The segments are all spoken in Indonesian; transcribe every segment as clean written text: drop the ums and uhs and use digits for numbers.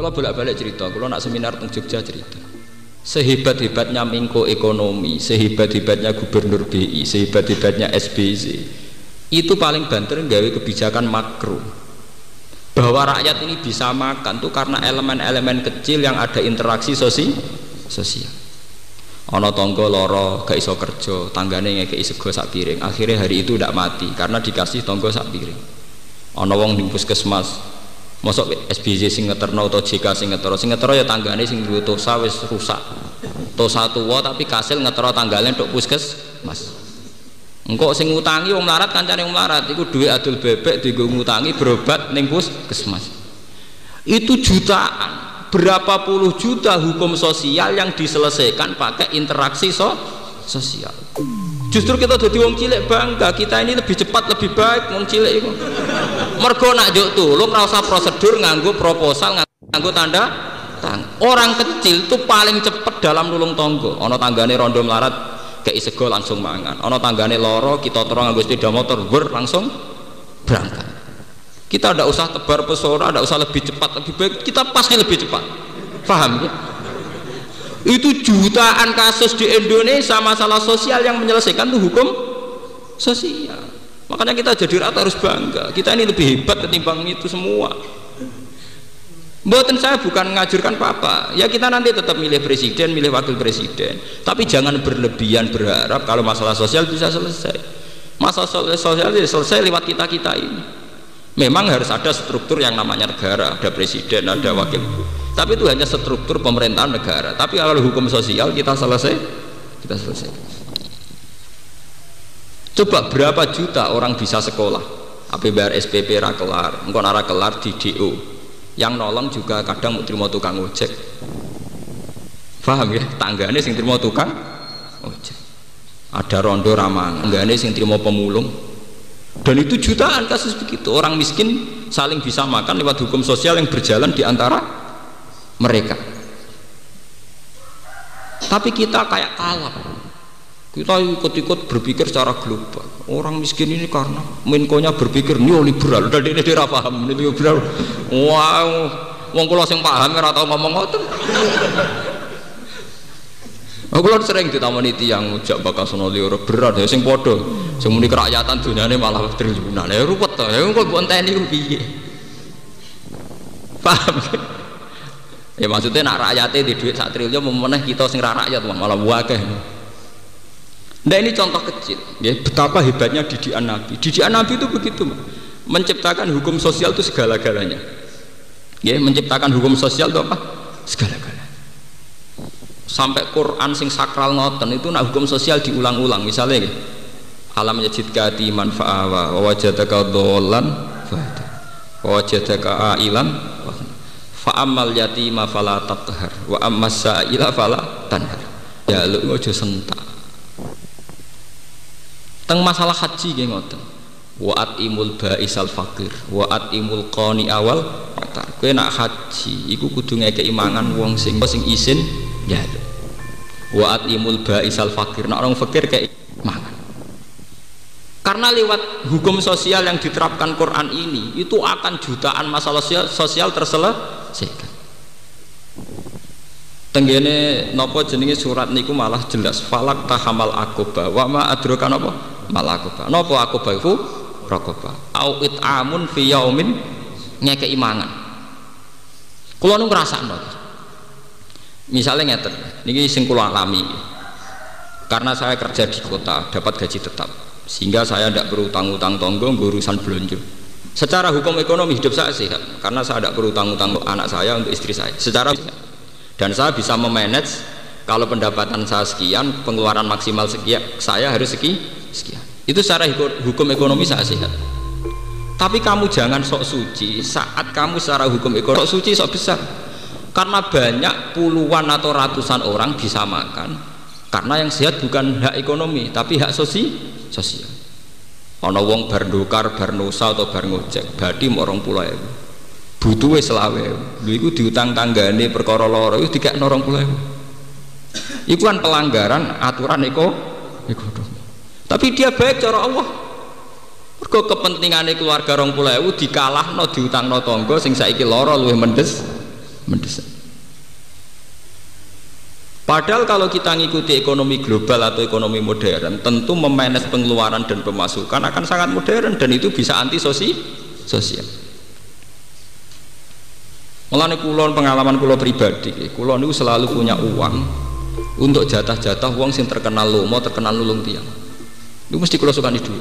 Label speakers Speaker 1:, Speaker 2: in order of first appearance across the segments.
Speaker 1: Kalau bolak-balik cerita, kalau nak seminar teng Jogja cerita. Sehebat-hebatnya Menko Ekonomi, sehebat-hebatnya Gubernur BI, sehebat-hebatnya SBY, itu paling banter nggawe kebijakan makro. Bahwa rakyat ini bisa makan tuh karena elemen-elemen kecil yang ada interaksi sosial. Ono tangga loro gak iso kerja, tanggane ngekeki sego sak piring. Akhirnya hari itu ndak mati karena dikasih tangga sak piring. Ono wong ning puskesmas, mosok SBY sing ngeterno atau JK sing ngetero ya tanggane sing duwe tosa wis rusak. Tosa tuwa tapi kasil ngetero tanggane tok puskesmas. Engkau sing ngutangi wong melarat kancane wong melarat iku duwe adul bebek dienggo ngutangi berobat ning puskesmas. Itu jutaan. Berapa puluh juta hukum sosial yang diselesaikan pakai interaksi sosial. Justru kita jadi wong cilik bangga, kita ini lebih cepat lebih baik wong cilik itu. Mergo nak njuk tulung ora usah prosedur nganggo proposal nganggo tanda tangan. Orang kecil itu paling cepat dalam nulung tangga. Ana tanggane rondo melarat kei sego langsung mangan. Ana tanggane loro kita terus nganggo sepeda motor langsung berangkat. Kita tidak usah tebar pesona, tidak usah lebih cepat, lebih baik, kita pasti lebih cepat. Paham ya? Itu jutaan kasus di Indonesia masalah sosial yang menyelesaikan itu hukum sosial. Makanya kita jadi rata harus bangga. Kita ini lebih hebat ketimbang itu semua. Mboten saya bukan mengajarkan apa-apa. Ya kita nanti tetap milih presiden, milih wakil presiden. Tapi jangan berlebihan berharap kalau masalah sosial bisa selesai. Masalah sosial selesai lewat kita-kita ini. Memang harus ada struktur yang namanya negara, ada presiden, ada wakil. Tapi itu hanya struktur pemerintahan negara. Tapi kalau hukum sosial kita selesai. Coba berapa juta orang bisa sekolah? Apa bayar SPP ra kelar, engko ora kelar di DO. Yang nolong juga kadang mau terima tukang ojek. Paham ya? Tanggane sing terima tukang ojek. Ada rondo ramang, tanggane sing terima pemulung. Dan itu jutaan kasus begitu. Orang miskin saling bisa makan lewat hukum sosial yang berjalan di antara mereka. Tapi kita kayak kalah. Kita ikut-ikut berpikir secara global. Orang miskin ini karena Menkonya berpikir neoliberal. Dan ini dia paham neoliberal. Wow, wong kula sing paham ora tau ngomong ngoten. Aku lho sering ditamoni tiyang ojak bakal sono liur berat ya sing padha sing muni kerakyatan dunyane malah triliunan. Ya ruwet to. Ya kok mbok enteni ku piye? Paham? Ya maksudnya nak rakyate di duit 1 triliun meneh kita sing ra rakyat malah akeh. Nah ini contoh kecil ya betapa hebatnya didikan Nabi. Didikan Nabi itu begitu, menciptakan hukum sosial itu segala-galanya. Ya, menciptakan hukum sosial itu apa? Segala-galanya. Sampai Quran sing sakral ngoten itu nak hukum sosial diulang-ulang. Misalnya alam yajidka yatiman fa'awa wa wajadaka dhallan fahada wa wajadaka ailan fa'ammal yatima fala taqhar wa ammas sa'ila fala tanhar. Ya lu ojo sentak. Teng masalah haji nggih ngoten. Wa atimul ba'isal faqir wa atimul qani awal patar. Kowe nak haji iku kudu ngekeki mangan wong sing isin ya. Wa atimul ba'isal fakir, nak orang fakir kayak mangan. Karena lewat hukum sosial yang diterapkan Quran ini itu akan jutaan masalah sosial terselesaikan. Tenggene napa jenenge surat niku malah jelas falak tahamal akoba wa ma adraka napa mal akoba. Napa akoba iku raqaba au it'amun fi yaumin ngekeki mangan. Kula nu ngrasakno. Misalnya ngeten, ini sing kula alami. Karena saya kerja di kota, dapat gaji tetap, sehingga saya tidak berutang-utang tonggo urusan belanja. Secara hukum ekonomi hidup saya sehat, karena saya tidak berutang-utang untuk anak saya, untuk istri saya. Secara dan saya bisa memanage kalau pendapatan saya sekian, pengeluaran maksimal sekian, saya harus sekian. Itu secara hukum ekonomi saya sehat. Tapi kamu jangan sok suci saat kamu secara hukum ekonomi sok suci sok besar. Karena banyak puluhan atau ratusan orang bisa makan karena yang sehat bukan hak ekonomi tapi hak sosial. Ana wong bar ndokar, bar nusa atau bar ngojek badhe 20.000 butuhe 20.000 lho iku diutang tanggane perkara loro iku dikekno 20.000 iku kan pelanggaran aturan ekonomi tapi dia baik cara Allah mergo kepentingane keluarga 20.000 dikalahno diutangno tangga sing saiki lara luwih mendes mendesak. Padahal kalau kita ngikuti ekonomi global atau ekonomi modern, tentu memanage pengeluaran dan pemasukan akan sangat modern dan itu bisa anti sosial. Mulane kula pengalaman kula pribadi, kula niku selalu punya uang untuk jatah-jatah uang sing terkenal lomo, terkenal nulung tiang. Itu mesti kula sukani duit.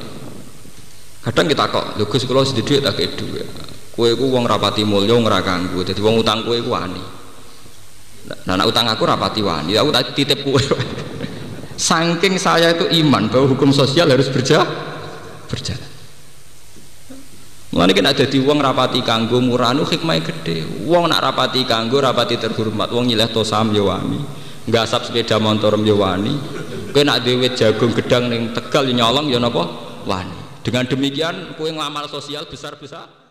Speaker 1: Kadang kita kok, lho Gus kula sedhi duit tak kei duit. Kowe iku wong rapati mulya ora kanggo, dadi wong utang kowe iku wani. Nah, utang aku rapati wani, aku tak titip kowe. Saking saya itu iman bahwa hukum sosial harus berjalan. Mulane nek dadi wong rapati kanggo muranu hikmah gede. Wong nak rapati kanggo rapati terhormat, wong nyileh tosam ya wani. Nggasap sepeda motor ya wani. Kowe nak dhewe jagung gedang ning Tegal nyolong ya napa? Wani. Dengan demikian kowe ngamal sosial besar-besar